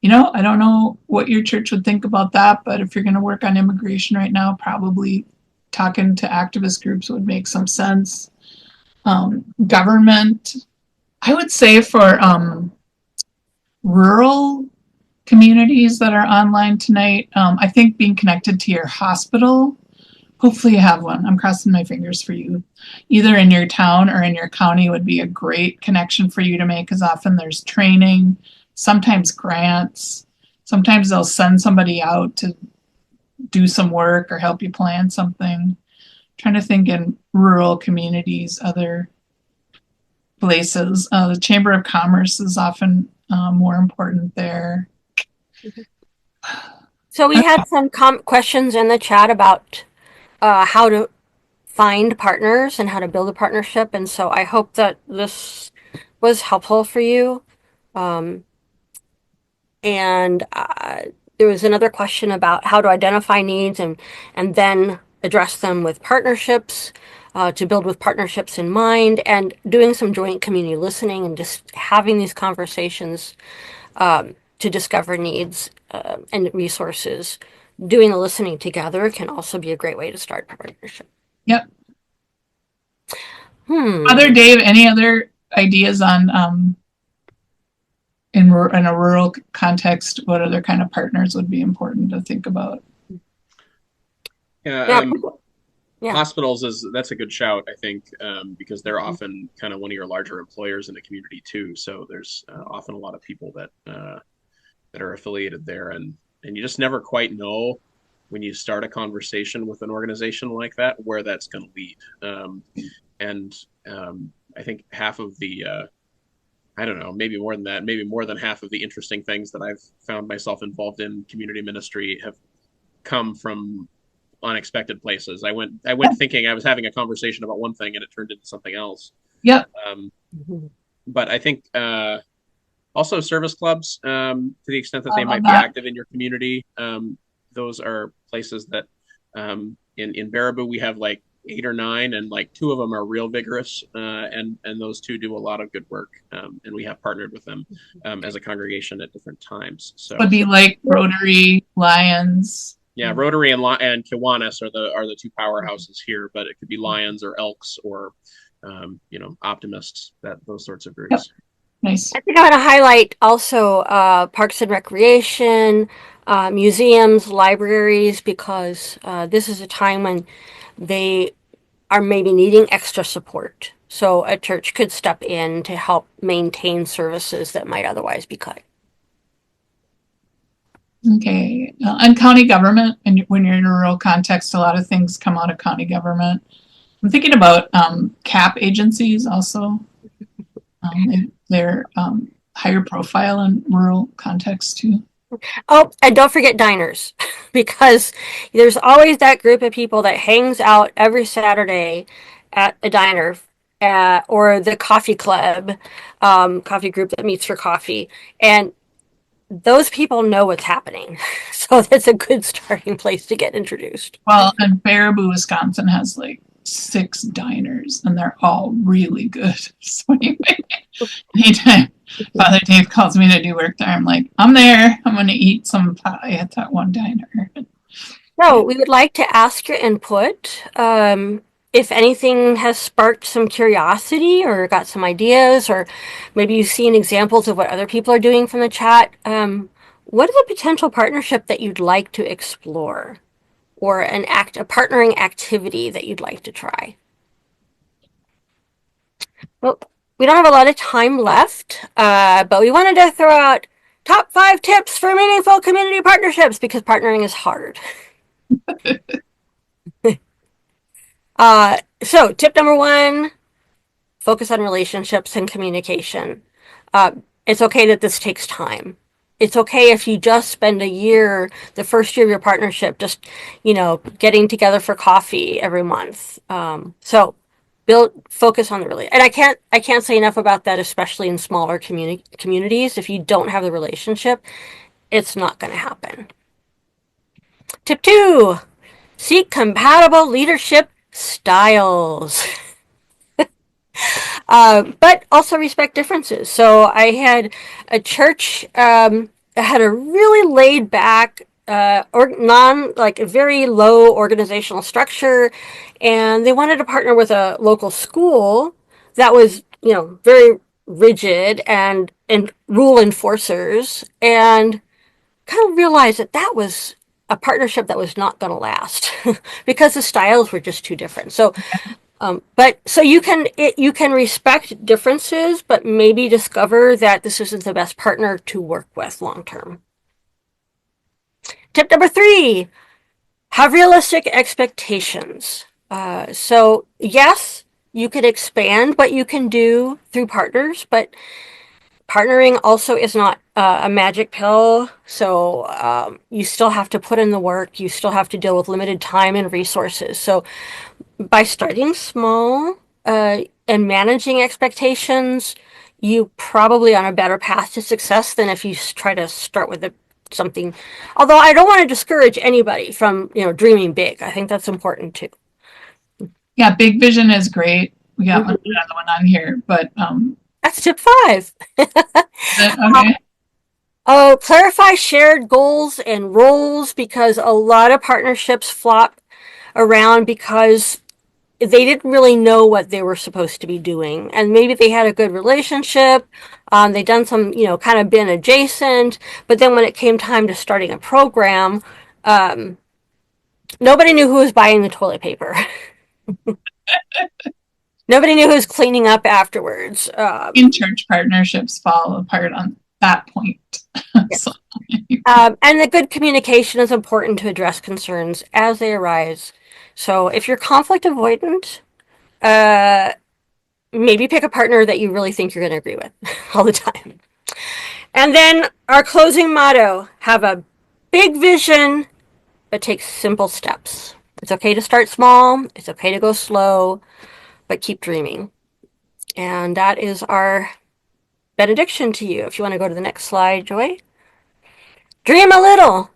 I don't know what your church would think about that, but if you're going to work on immigration right now, probably talking to activist groups would make some sense. Government. I would say for rural communities that are online tonight, I think being connected to your hospital, hopefully you have one. I'm crossing my fingers for you. Either in your town or in your county would be a great connection for you to make, because often there's training, sometimes grants. Sometimes they'll send somebody out to do some work or help you plan something. I'm trying to think in rural communities, other places. The Chamber of Commerce is often more important there. So we had some questions in the chat about how to find partners and how to build a partnership. And so I hope that this was helpful for you. And there was another question about how to identify needs and then address them with partnerships. to build with partnerships in mind, and doing some joint community listening and just having these conversations to discover needs and resources. Doing the listening together can also be a great way to start a partnership. Yep. Hmm. Dave, any other ideas on in a rural context, what other kind of partners would be important to think about? Yeah, Yeah. Yeah. hospitals that's a good shout, I think, because they're often kind of one of your larger employers in the community too. So there's often a lot of people that are affiliated there, and you just never quite know when you start a conversation with an organization like that where that's going to lead. And I think half of the I don't know, maybe more than that, maybe more than half of the interesting things that I've found myself involved in community ministry have come from unexpected places. I went thinking I was having a conversation about one thing and it turned into something else. Yep. Um, but I think also service clubs, to the extent that they might be active in your community, those are places that in Baraboo we have like 8 or 9, and like 2 of them are real vigorous, and those 2 do a lot of good work, and we have partnered with them as a congregation at different times. So would be like Rotary, Lions. Yeah, Rotary and Kiwanis are the 2 powerhouses here, but it could be Lions or Elks or Optimists, those sorts of groups. Yep. Nice. I think I want to highlight also Parks and Recreation, museums, libraries, because this is a time when they are maybe needing extra support. So a church could step in to help maintain services that might otherwise be cut. Okay. And county government, and when you're in a rural context, a lot of things come out of county government. I'm thinking about CAP agencies also. They're higher profile in rural context too. Oh, and don't forget diners, because there's always that group of people that hangs out every Saturday at a diner, or the coffee club, coffee group that meets for coffee. And those people know what's happening. So that's a good starting place to get introduced. Well, and Baraboo, Wisconsin has like 6 diners, and they're all really good. So anyway, anytime Father Dave calls me to do work there, I'm like, I'm there. I'm going to eat some pie at that one diner. So we would like to ask your input. If anything has sparked some curiosity or got some ideas, or maybe you've seen examples of what other people are doing from the chat, what is a potential partnership that you'd like to explore, or a partnering activity that you'd like to try? Well, we don't have a lot of time left, but we wanted to throw out top 5 tips for meaningful community partnerships, because partnering is hard. So tip number 1, focus on relationships and communication. It's okay that this takes time. It's okay if you just spend a year, the first year of your partnership, just, getting together for coffee every month. So focus on the relationship. And I can't say enough about that, especially in smaller communities. If you don't have the relationship, it's not going to happen. Tip 2, seek compatible leadership styles. But also respect differences. So I had a church that had a really laid back, a very low organizational structure, and they wanted to partner with a local school that was, very rigid and rule enforcers, and kind of realized that was a partnership that was not going to last because the styles were just too different. So so you can respect differences, but maybe discover that this isn't the best partner to work with long term. Tip number 3, have realistic expectations. So yes, you can expand what you can do through partners, but partnering also is not a magic pill. So you still have to put in the work. You still have to deal with limited time and resources. So by starting small and managing expectations, you probably on a better path to success than if you try to start with something. Although I don't want to discourage anybody from dreaming big. I think that's important too. Yeah, big vision is great. We got another one on here, but That's tip 5. okay. Oh, clarify shared goals and roles, because a lot of partnerships flop around because they didn't really know what they were supposed to be doing. And maybe they had a good relationship. They done some, kind of been adjacent. But then when it came time to starting a program, nobody knew who was buying the toilet paper. Nobody knew who was cleaning up afterwards. In church partnerships fall apart on that point. So. And the good communication is important to address concerns as they arise. So if you're conflict avoidant, maybe pick a partner that you really think you're going to agree with all the time. And then our closing motto: have a big vision, but take simple steps. It's okay to start small. It's okay to go slow, but keep dreaming. And that is our benediction to you. If you want to go to the next slide, Joy. Dream a little,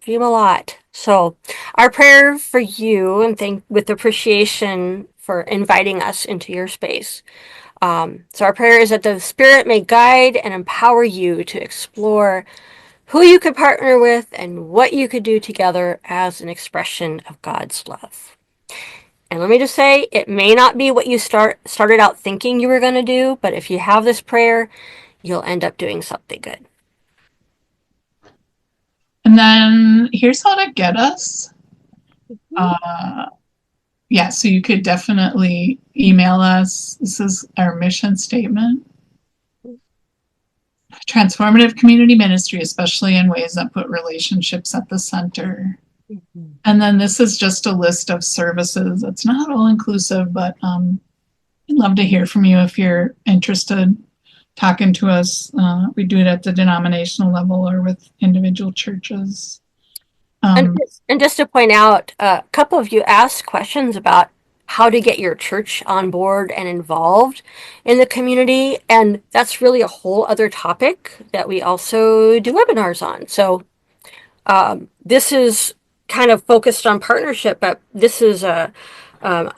dream a lot. So our prayer for you, and thank with appreciation for inviting us into your space. So our prayer is that the Spirit may guide and empower you to explore who you could partner with and what you could do together as an expression of God's love. And let me just say, it may not be what you started out thinking you were going to do, but if you have this prayer, you'll end up doing something good. And then here's how to get us. Yeah, so you could definitely email us. This is our mission statement. Transformative community ministry, especially in ways that put relationships at the center. And then this is just a list of services. It's not all inclusive, but I'd love to hear from you if you're interested talking to us. We do it at the denominational level or with individual churches. And just to point out, a couple of you asked questions about how to get your church on board and involved in the community. And that's really a whole other topic that we also do webinars on. So this is kind of focused on partnership, but this is a kind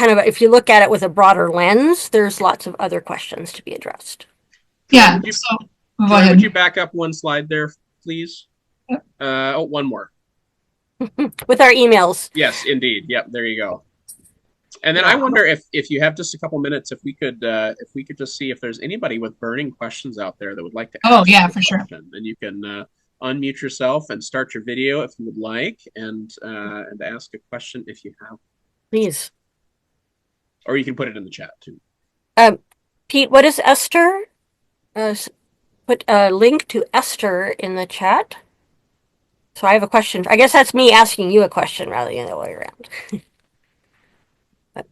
of, if you look at it with a broader lens, there's lots of other questions to be addressed. Yeah. Would you back up one slide there, please? Yep. One more. With our emails. Yes, indeed. Yep, there you go. And then I wonder if you have just a couple minutes, if we could just see if there's anybody with burning questions out there that would like to ask. Oh yeah, for sure. Then you can unmute yourself and start your video if you would like, and ask a question if you have. Please. Or you can put it in the chat too. Pete, what is Esther? Put a link to Esther in the chat. So I have a question. I guess that's me asking you a question rather than the other way around. But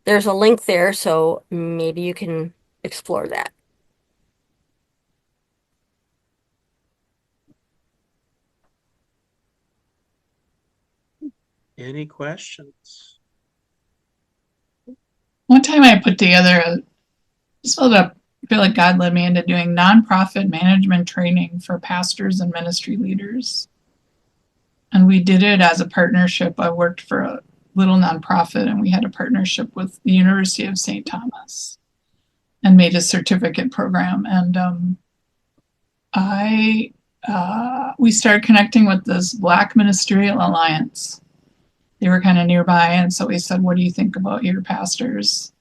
there's a link there, so maybe you can explore that. Any questions? One time I put together I feel like God led me into doing nonprofit management training for pastors and ministry leaders. And we did it as a partnership. I worked for a little nonprofit, and we had a partnership with the University of St. Thomas and made a certificate program. And we started connecting with this Black Ministerial Alliance. They were kind of nearby, and so we said, what do you think about your pastors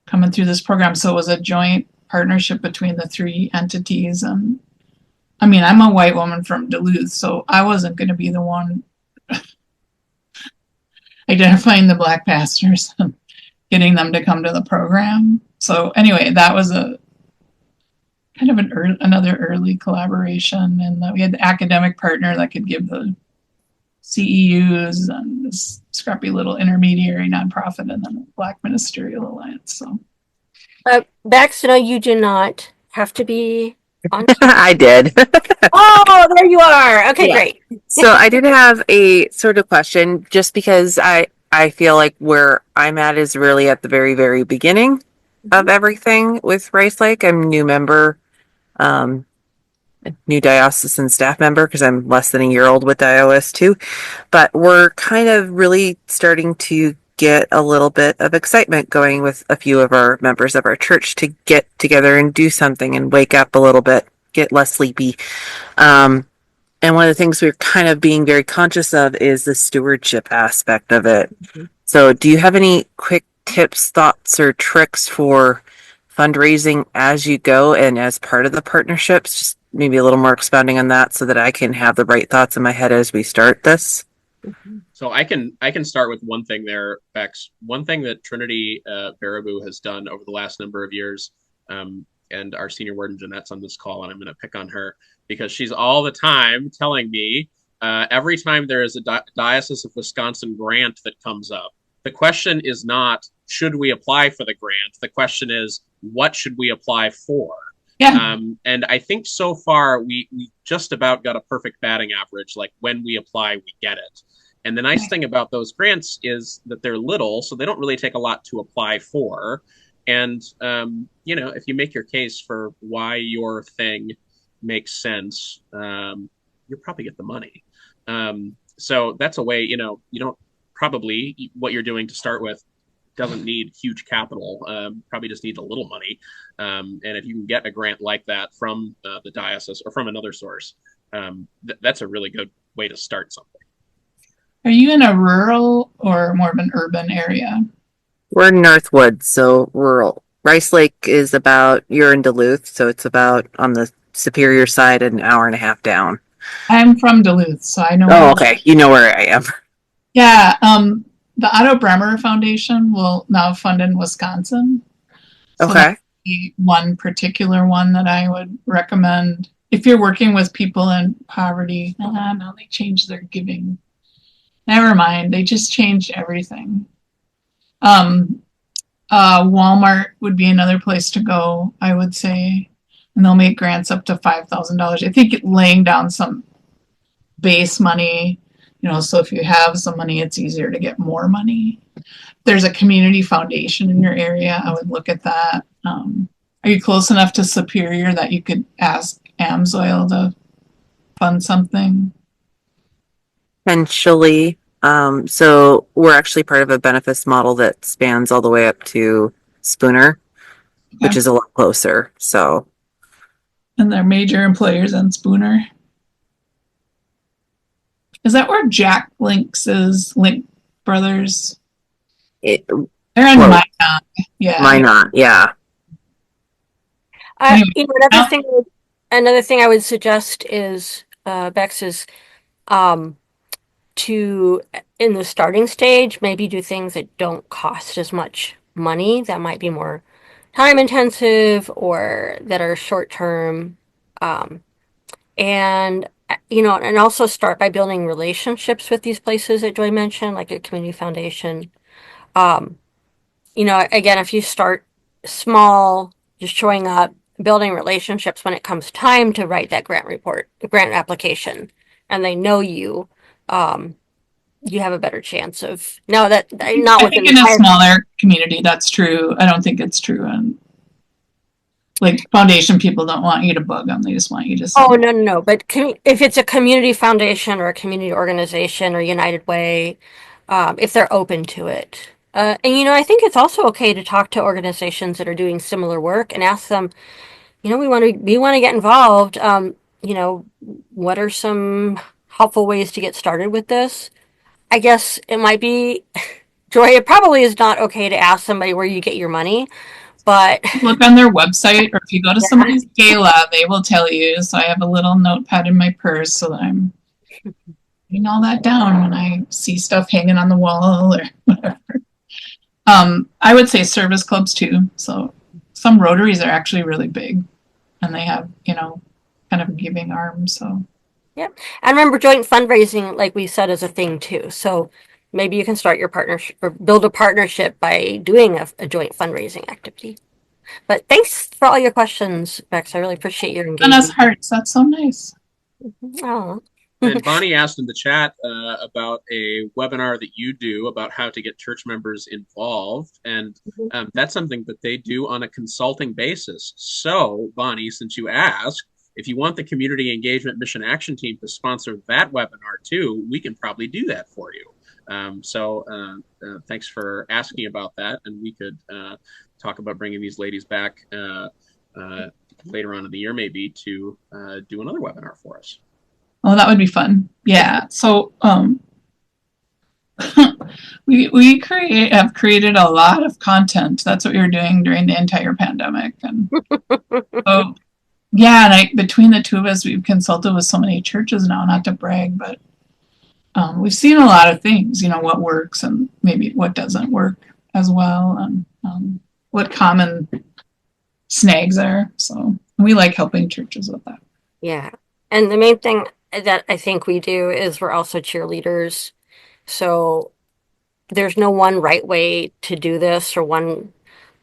coming through this program? So it was a joint partnership between the three entities. And I mean, I'm a white woman from Duluth, so I wasn't going to be the one identifying the Black pastors and getting them to come to the program. So anyway, that was a kind of another early collaboration. And we had the academic partner that could give the CEUs and this scrappy little intermediary nonprofit, and then the Black Ministerial Alliance. So, Bax, no, you do not have to be on. I did. Oh, there you are. Okay, yeah. Great. So I did have a sort of question, just because I feel like where I'm at is really at the very, very beginning of everything with Rice Lake. I'm a new member, new diocesan staff member, because I'm less than a year old with DioWis too. But we're kind of really starting to get a little bit of excitement going with a few of our members of our church to get together and do something and wake up a little bit, get less sleepy. And one of the things we're kind of being very conscious of is the stewardship aspect of it. So, do you have any quick tips, thoughts, or tricks for fundraising as you go and as part of the partnerships? Just maybe a little more expounding on that so that I can have the right thoughts in my head as we start this. So I can start with one thing there, Bex. One thing that Trinity Baraboo has done over the last number of years, and our senior warden Jeanette's on this call, and I'm going to pick on her because she's all the time telling me every time there is a Diocese of Wisconsin grant that comes up, the question is not should we apply for the grant. The question is what should we apply for. Yeah. And I think so far we just about got a perfect batting average. Like when we apply, we get it. And the nice thing about those grants is that they're little, so they don't really take a lot to apply for. And, if you make your case for why your thing makes sense, you'll probably get the money. So that's a way, you don't probably, what you're doing to start with doesn't need huge capital, probably just needs a little money. And if you can get a grant like that from the diocese or from another source, that's a really good way to start something. Are you in a rural or more of an urban area? We're in Northwood, so rural. Rice Lake is you're in Duluth, so it's about on the Superior side, an hour and a half down. I'm from Duluth, so I know. Oh, okay. You know where I am. Yeah. The Otto Bremer Foundation will now fund in Wisconsin. So Okay. One particular one that I would recommend if you're working with people in poverty. No, they changed their giving. Never mind. They just changed everything. Walmart would be another place to go, I would say. And they'll make grants up to $5,000. I think laying down some base money, so if you have some money, it's easier to get more money. If there's a community foundation in your area, I would look at that. Are you close enough to Superior that you could ask Amsoil to fund something? Potentially. So we're actually part of a benefits model that spans all the way up to Spooner, which is a lot closer. So, and they're major employers in Spooner. Is that where Jack Links is? Link Brothers? They're in Minot. Yeah. Minot, yeah. Anyway, another thing I would suggest is, Bex, is to, in the starting stage, maybe do things that don't cost as much money, that might be more time intensive or that are short term. And also start by building relationships with these places that Joy mentioned, like a community foundation. Again, if you start small, just showing up, building relationships when it comes time to write that grant application, and they know you, you have a better chance of not within in a smaller community. That's true. I don't think it's true in foundation people don't want you to bug them. They just want you to. Oh, no. But if it's a community foundation or a community organization or United Way, if they're open to it. And I think it's also okay to talk to organizations that are doing similar work and ask them, we want to get involved. What are some helpful ways to get started with this? I guess it might be, Joy, it probably is not okay to ask somebody where you get your money, but look on their website, or if you go to somebody's gala, they will tell you. So I have a little notepad in my purse so that I'm writing all that down when I see stuff hanging on the wall or whatever. I would say service clubs too. So some Rotaries are actually really big, and they have kind of a giving arm. So yeah, and remember, joint fundraising, like we said, is a thing too. So maybe you can start your partnership or build a partnership by doing a joint fundraising activity. But thanks for all your questions, Bex. I really appreciate your engagement. And us hearts. That's so nice. Oh. And Bonnie asked in the chat about a webinar that you do about how to get church members involved. And that's something that they do on a consulting basis. So, Bonnie, since you asked, if you want the Community Engagement Mission Action Team to sponsor that webinar too, we can probably do that for you. Thanks for asking about that, and we could talk about bringing these ladies back later on in the year, maybe to do another webinar for us. Oh, that would be fun. Yeah. So we have created a lot of content. That's what we were doing during the entire pandemic, and so yeah, and between the two of us, we've consulted with so many churches now. Not to brag, but we've seen a lot of things. You know, what works and maybe what doesn't work as well, and what common snags are. So we like helping churches with that. Yeah. And the main thing that I think we do is we're also cheerleaders. So there's no one right way to do this or one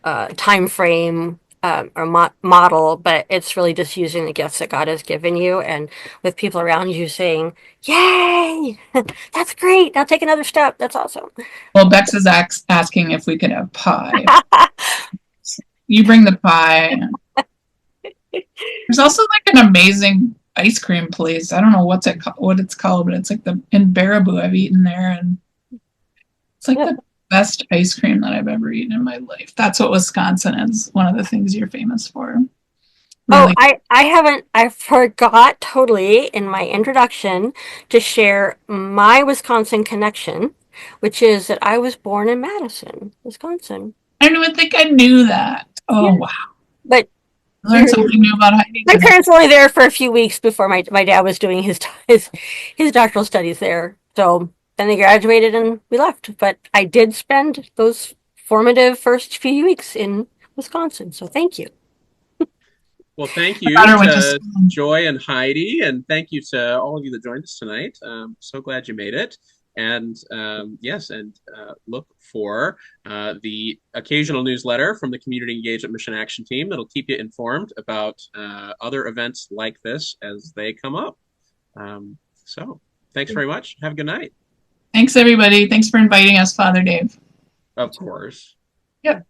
time frame or model, but it's really just using the gifts that God has given you and with people around you saying, "Yay, that's great. Now take another step. That's awesome." Well, Bex is asking if we could have pie. You bring the pie. There's also like an amazing ice cream place. I don't know what it's called, but it's like in Baraboo. I've eaten there, and it's like the best ice cream that I've ever eaten in my life. That's what Wisconsin is. One of the things you're famous for. Really. Oh, I forgot totally in my introduction to share my Wisconsin connection, which is that I was born in Madison, Wisconsin. I don't even think I knew that. Oh, yeah. Wow. But I learned something new about Heidi. My parents were only there for a few weeks before my dad was doing his doctoral studies there. So then they graduated and we left. But I did spend those formative first few weeks in Wisconsin. So thank you. Well, thank you to Joy and Heidi, and thank you to all of you that joined us tonight. So glad you made it. And look for the occasional newsletter from the Community Engagement Mission Action Team that'll keep you informed about other events like this as they come up. So thanks very much. Have a good night. Thanks, everybody. Thanks for inviting us, Father Dave. Of course. Yep.